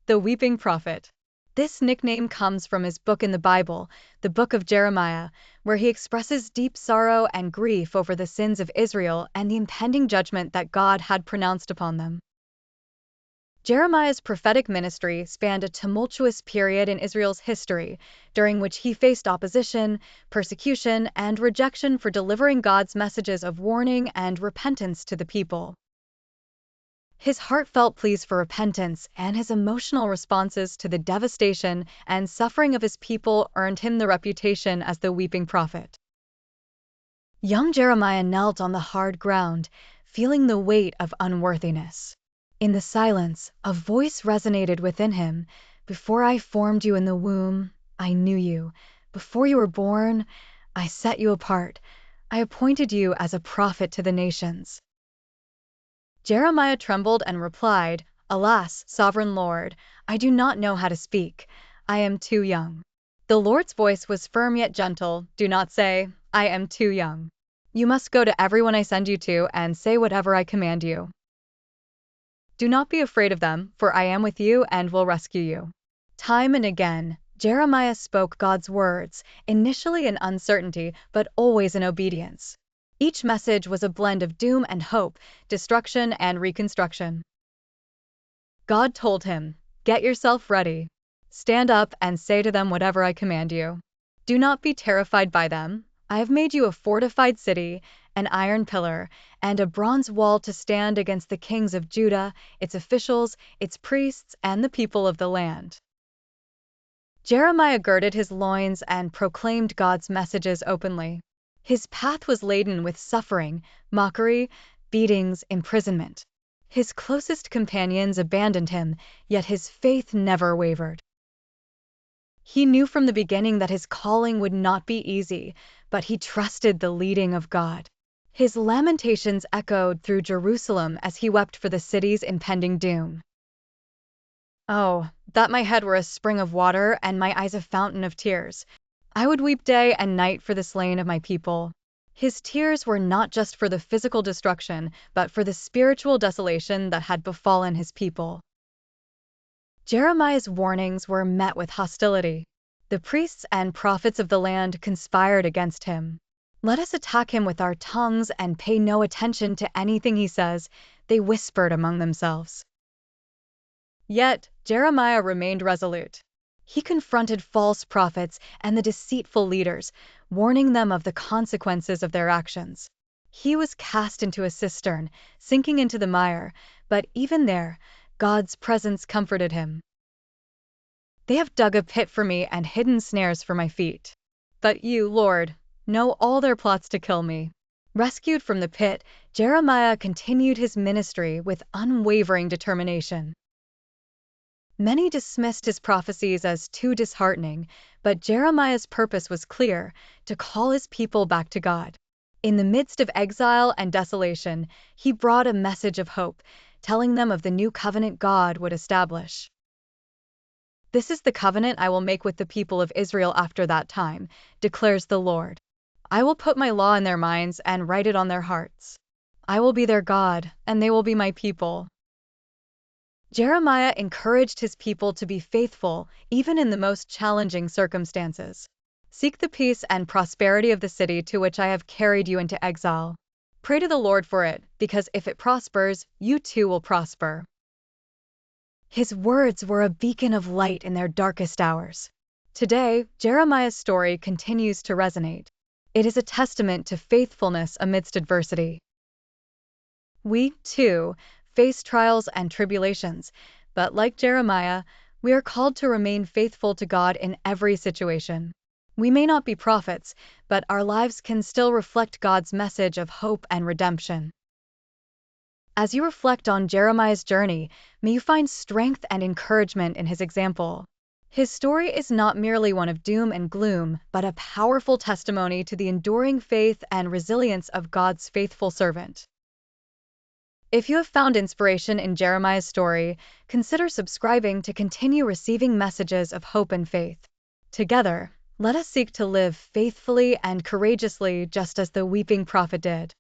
The Weeping Prophet. This nickname comes from his book in the Bible, the Book of Jeremiah, where he expresses deep sorrow and grief over the sins of Israel and the impending judgment that God had pronounced upon them. Jeremiah's prophetic ministry spanned a tumultuous period in Israel's history, during which he faced opposition, persecution, and rejection for delivering God's messages of warning and repentance to the people. His heartfelt pleas for repentance and his emotional responses to the devastation and suffering of his people earned him the reputation as the Weeping Prophet. Young Jeremiah knelt on the hard ground, feeling the weight of unworthiness. In the silence, a voice resonated within him. "Before I formed you in the womb, I knew you. Before you were born, I set you apart. I appointed you as a prophet to the nations." Jeremiah trembled and replied, "Alas, sovereign Lord, I do not know how to speak. I am too young." The Lord's voice was firm yet gentle. "Do not say, 'I am too young.' You must go to everyone I send you to and say whatever I command you. Do not be afraid of them, for I am with you and will rescue you." Time and again, Jeremiah spoke God's words, initially in uncertainty, but always in obedience. Each message was a blend of doom and hope, destruction and reconstruction. God told him, "Get yourself ready. Stand up and say to them whatever I command you. Do not be terrified by them. I have made you a fortified city, an iron pillar, and a bronze wall to stand against the kings of Judah, its officials, its priests, and the people of the land." Jeremiah girded his loins and proclaimed God's messages openly. His path was laden with suffering, mockery, beatings, imprisonment. His closest companions abandoned him, yet his faith never wavered. He knew from the beginning that his calling would not be easy, but he trusted the leading of God. His lamentations echoed through Jerusalem as he wept for the city's impending doom. "Oh, that my head were a spring of water and my eyes a fountain of tears. I would weep day and night for the slain of my people." His tears were not just for the physical destruction, but for the spiritual desolation that had befallen his people. Jeremiah's warnings were met with hostility. The priests and prophets of the land conspired against him. "Let us attack him with our tongues and pay no attention to anything he says," they whispered among themselves. Yet, Jeremiah remained resolute. He confronted false prophets and the deceitful leaders, warning them of the consequences of their actions. He was cast into a cistern, sinking into the mire, but even there, God's presence comforted him. "They have dug a pit for me and hidden snares for my feet. But you, Lord, know all their plots to kill me." Rescued from the pit, Jeremiah continued his ministry with unwavering determination. Many dismissed his prophecies as too disheartening, but Jeremiah's purpose was clear: to call his people back to God. In the midst of exile and desolation, he brought a message of hope, telling them of the new covenant God would establish. "This is the covenant I will make with the people of Israel after that time," declares the Lord. "I will put my law in their minds and write it on their hearts. I will be their God, and they will be my people." Jeremiah encouraged his people to be faithful, even in the most challenging circumstances. "Seek the peace and prosperity of the city to which I have carried you into exile. Pray to the Lord for it, because if it prospers, you too will prosper." His words were a beacon of light in their darkest hours. Today, Jeremiah's story continues to resonate. It is a testament to faithfulness amidst adversity. We, too, face trials and tribulations, but like Jeremiah, we are called to remain faithful to God in every situation. We may not be prophets, but our lives can still reflect God's message of hope and redemption. As you reflect on Jeremiah's journey, may you find strength and encouragement in his example. His story is not merely one of doom and gloom, but a powerful testimony to the enduring faith and resilience of God's faithful servant. If you have found inspiration in Jeremiah's story, consider subscribing to continue receiving messages of hope and faith. Together, let us seek to live faithfully and courageously just as the weeping prophet did.